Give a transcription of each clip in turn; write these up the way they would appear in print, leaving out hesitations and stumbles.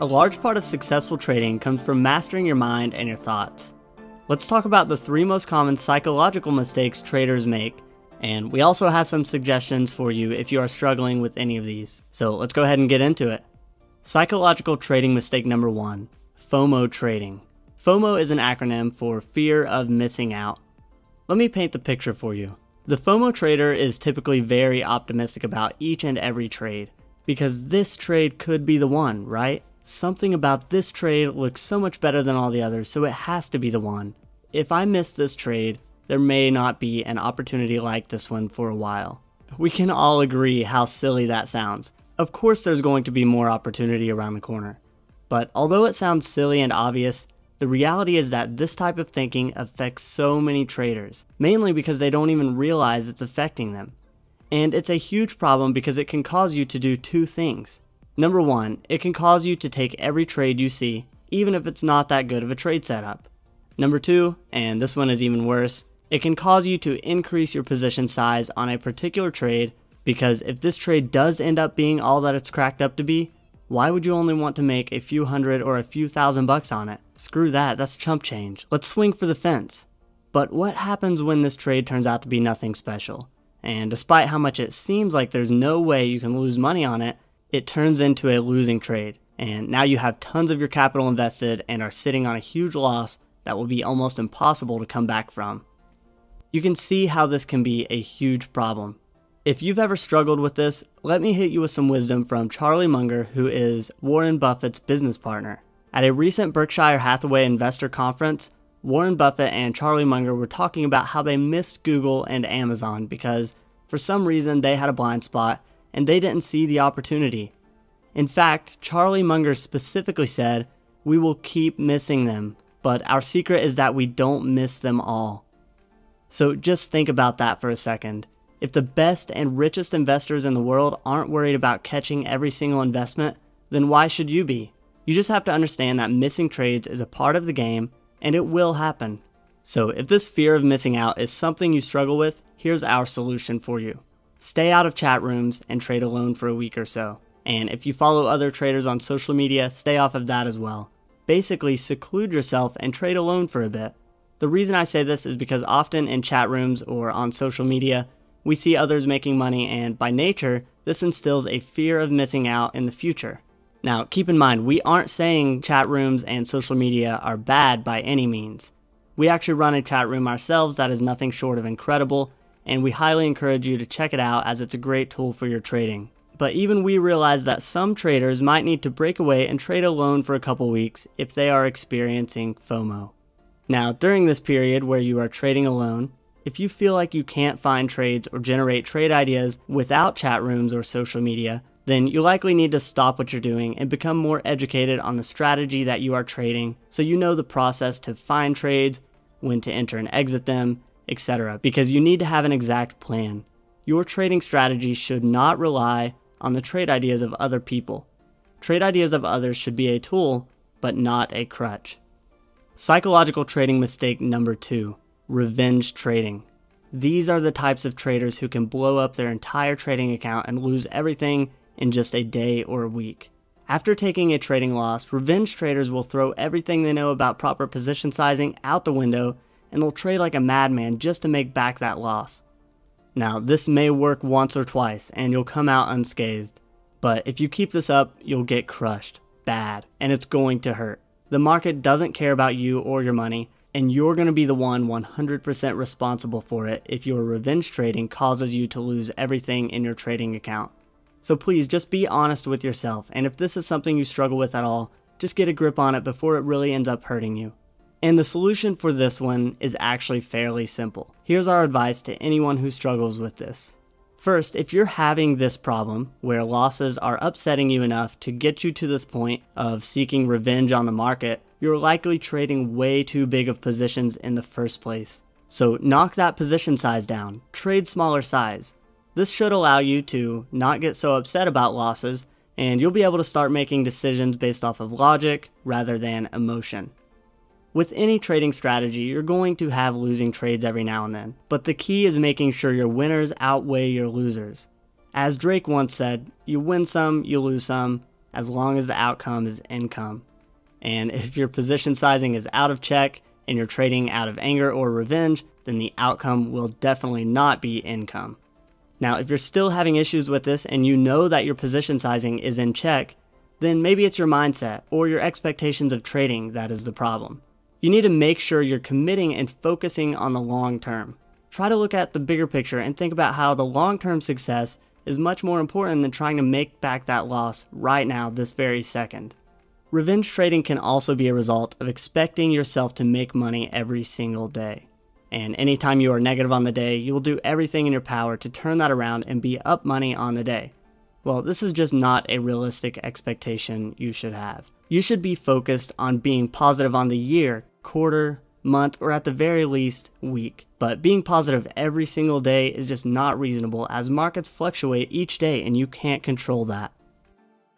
A large part of successful trading comes from mastering your mind and your thoughts. Let's talk about the 3 most common psychological mistakes traders make, and we also have some suggestions for you if you are struggling with any of these. So let's go ahead and get into it. Psychological trading mistake number 1, FOMO trading. FOMO is an acronym for fear of missing out. Let me paint the picture for you. The FOMO trader is typically very optimistic about each and every trade, because this trade could be the one, right? Something about this trade looks so much better than all the others, so it has to be the one. If I miss this trade, there may not be an opportunity like this one for a while. We can all agree how silly that sounds. Of course there's going to be more opportunity around the corner. But although it sounds silly and obvious, the reality is that this type of thinking affects so many traders, mainly because they don't even realize it's affecting them. And it's a huge problem because it can cause you to do 2 things. Number 1, it can cause you to take every trade you see, even if it's not that good of a trade setup. Number 2, and this one is even worse, it can cause you to increase your position size on a particular trade, because if this trade does end up being all that it's cracked up to be, why would you only want to make a few hundred or a few $1,000s on it? Screw that, that's chump change. Let's swing for the fence. But what happens when this trade turns out to be nothing special? And despite how much it seems like there's no way you can lose money on it, it turns into a losing trade, and now you have tons of your capital invested and are sitting on a huge loss that will be almost impossible to come back from. You can see how this can be a huge problem. If you've ever struggled with this, let me hit you with some wisdom from Charlie Munger, who is Warren Buffett's business partner. At a recent Berkshire Hathaway investor conference, Warren Buffett and Charlie Munger were talking about how they missed Google and Amazon because for some reason they had a blind spot and they didn't see the opportunity. In fact, Charlie Munger specifically said, "We will keep missing them, but our secret is that we don't miss them all." So just think about that for a second. If the best and richest investors in the world aren't worried about catching every single investment, then why should you be? You just have to understand that missing trades is a part of the game, and it will happen. So if this fear of missing out is something you struggle with, here's our solution for you. Stay out of chat rooms and trade alone for a week or so. And if you follow other traders on social media, stay off of that as well. Basically, seclude yourself and trade alone for a bit. The reason I say this is because often in chat rooms or on social media, we see others making money, and by nature, this instills a fear of missing out in the future. Now, keep in mind, we aren't saying chat rooms and social media are bad by any means. We actually run a chat room ourselves that is nothing short of incredible, and we highly encourage you to check it out as it's a great tool for your trading. But even we realize that some traders might need to break away and trade alone for a couple weeks if they are experiencing FOMO. Now, during this period where you are trading alone, if you feel like you can't find trades or generate trade ideas without chat rooms or social media, then you likely need to stop what you're doing and become more educated on the strategy that you are trading so you know the process to find trades, when to enter and exit them, etc. Because you need to have an exact plan. Your trading strategy should not rely on the trade ideas of other people. Trade ideas of others should be a tool, but not a crutch. Psychological trading mistake number 2, revenge trading. These are the types of traders who can blow up their entire trading account and lose everything in just a day or a week. After taking a trading loss, revenge traders will throw everything they know about proper position sizing out the window, and they'll trade like a madman just to make back that loss. Now, this may work once or twice, and you'll come out unscathed. But if you keep this up, you'll get crushed. Bad. And it's going to hurt. The market doesn't care about you or your money, and you're going to be the one 100% responsible for it if your revenge trading causes you to lose everything in your trading account. So please, just be honest with yourself, and if this is something you struggle with at all, just get a grip on it before it really ends up hurting you. And the solution for this one is actually fairly simple. Here's our advice to anyone who struggles with this. First, if you're having this problem, where losses are upsetting you enough to get you to this point of seeking revenge on the market, you're likely trading way too big of positions in the first place. So knock that position size down, trade smaller size. This should allow you to not get so upset about losses, and you'll be able to start making decisions based off of logic rather than emotion. With any trading strategy, you're going to have losing trades every now and then, but the key is making sure your winners outweigh your losers. As Drake once said, you win some, you lose some, as long as the outcome is income. And if your position sizing is out of check and you're trading out of anger or revenge, then the outcome will definitely not be income. Now, if you're still having issues with this and you know that your position sizing is in check, then maybe it's your mindset or your expectations of trading that is the problem. You need to make sure you're committing and focusing on the long term. Try to look at the bigger picture and think about how the long-term success is much more important than trying to make back that loss right now, this very second. Revenge trading can also be a result of expecting yourself to make money every single day. And anytime you are negative on the day, you will do everything in your power to turn that around and be up money on the day. Well, this is just not a realistic expectation you should have. You should be focused on being positive on the year, quarter, month, or at the very least, week. But being positive every single day is just not reasonable as markets fluctuate each day and you can't control that.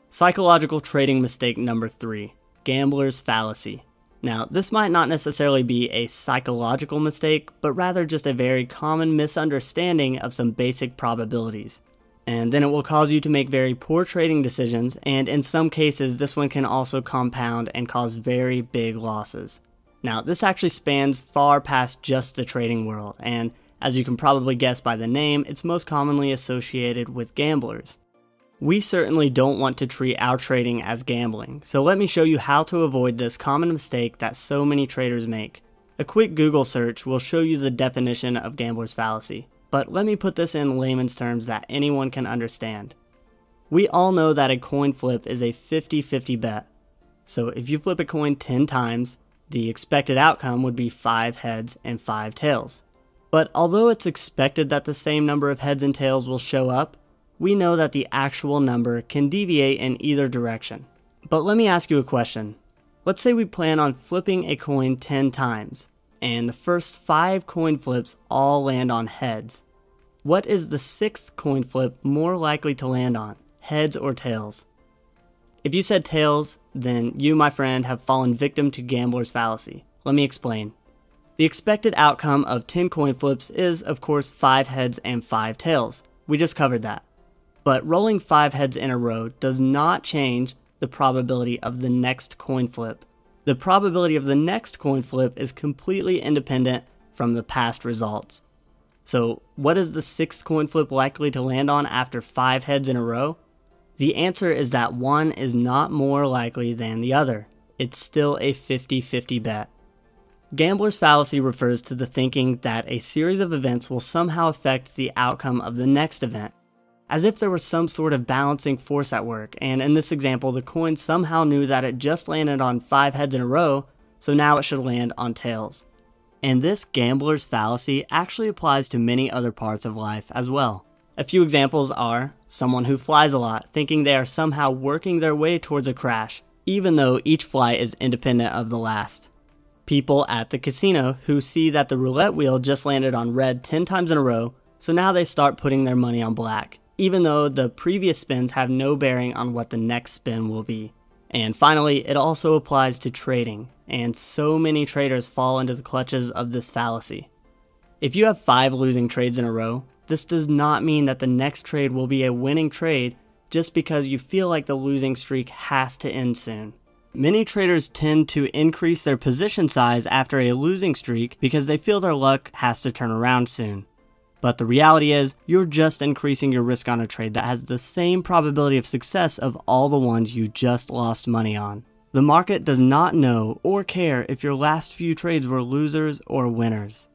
Psychological trading mistake number 3, gambler's fallacy. Now, this might not necessarily be a psychological mistake, but rather just a very common misunderstanding of some basic probabilities. And then it will cause you to make very poor trading decisions, and in some cases this one can also compound and cause very big losses. Now, this actually spans far past just the trading world, and as you can probably guess by the name, it's most commonly associated with gamblers. We certainly don't want to treat our trading as gambling, so let me show you how to avoid this common mistake that so many traders make. A quick Google search will show you the definition of gambler's fallacy, but let me put this in layman's terms that anyone can understand. We all know that a coin flip is a 50-50 bet, so if you flip a coin 10 times, the expected outcome would be 5 heads and 5 tails. But although it's expected that the same number of heads and tails will show up, we know that the actual number can deviate in either direction. But let me ask you a question. Let's say we plan on flipping a coin 10 times, and the first 5 coin flips all land on heads. What is the 6th coin flip more likely to land on, heads or tails? If you said tails, then you, my friend, have fallen victim to gambler's fallacy. Let me explain. The expected outcome of 10 coin flips is, of course, 5 heads and 5 tails. We just covered that. But rolling 5 heads in a row does not change the probability of the next coin flip. The probability of the next coin flip is completely independent from the past results. So what is the 6th coin flip likely to land on after 5 heads in a row? The answer is that one is not more likely than the other. It's still a 50-50 bet. Gambler's fallacy refers to the thinking that a series of events will somehow affect the outcome of the next event, as if there was some sort of balancing force at work, and in this example, the coin somehow knew that it just landed on 5 heads in a row, so now it should land on tails. And this gambler's fallacy actually applies to many other parts of life as well. A few examples are someone who flies a lot, thinking they are somehow working their way towards a crash, even though each flight is independent of the last. People at the casino who see that the roulette wheel just landed on red 10 times in a row, so now they start putting their money on black, even though the previous spins have no bearing on what the next spin will be. And finally, it also applies to trading, and so many traders fall into the clutches of this fallacy. If you have 5 losing trades in a row, this does not mean that the next trade will be a winning trade just because you feel like the losing streak has to end soon. Many traders tend to increase their position size after a losing streak because they feel their luck has to turn around soon. But the reality is, you're just increasing your risk on a trade that has the same probability of success of all the ones you just lost money on. The market does not know or care if your last few trades were losers or winners.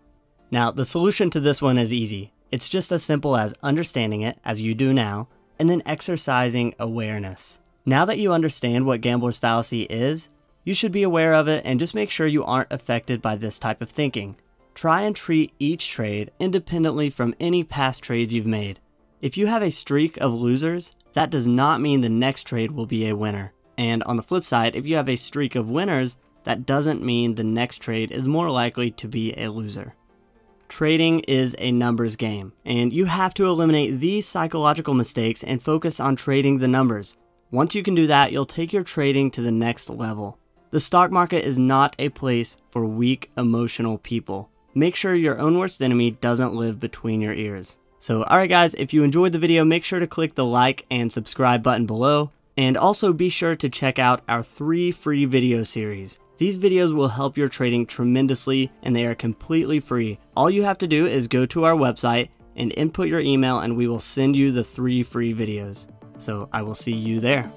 Now, the solution to this one is easy. It's just as simple as understanding it, as you do now, and then exercising awareness. Now that you understand what gambler's fallacy is, you should be aware of it and just make sure you aren't affected by this type of thinking. Try and treat each trade independently from any past trades you've made. If you have a streak of losers, that does not mean the next trade will be a winner. And on the flip side, if you have a streak of winners, that doesn't mean the next trade is more likely to be a loser. Trading is a numbers game, and you have to eliminate these psychological mistakes and focus on trading the numbers. Once you can do that, you'll take your trading to the next level. The stock market is not a place for weak, emotional people. Make sure your own worst enemy doesn't live between your ears. So alright guys, if you enjoyed the video, make sure to click the like and subscribe button below. And also be sure to check out our 3 free video series. These videos will help your trading tremendously and they are completely free. All you have to do is go to our website and input your email and we will send you the 3 free videos. So I will see you there.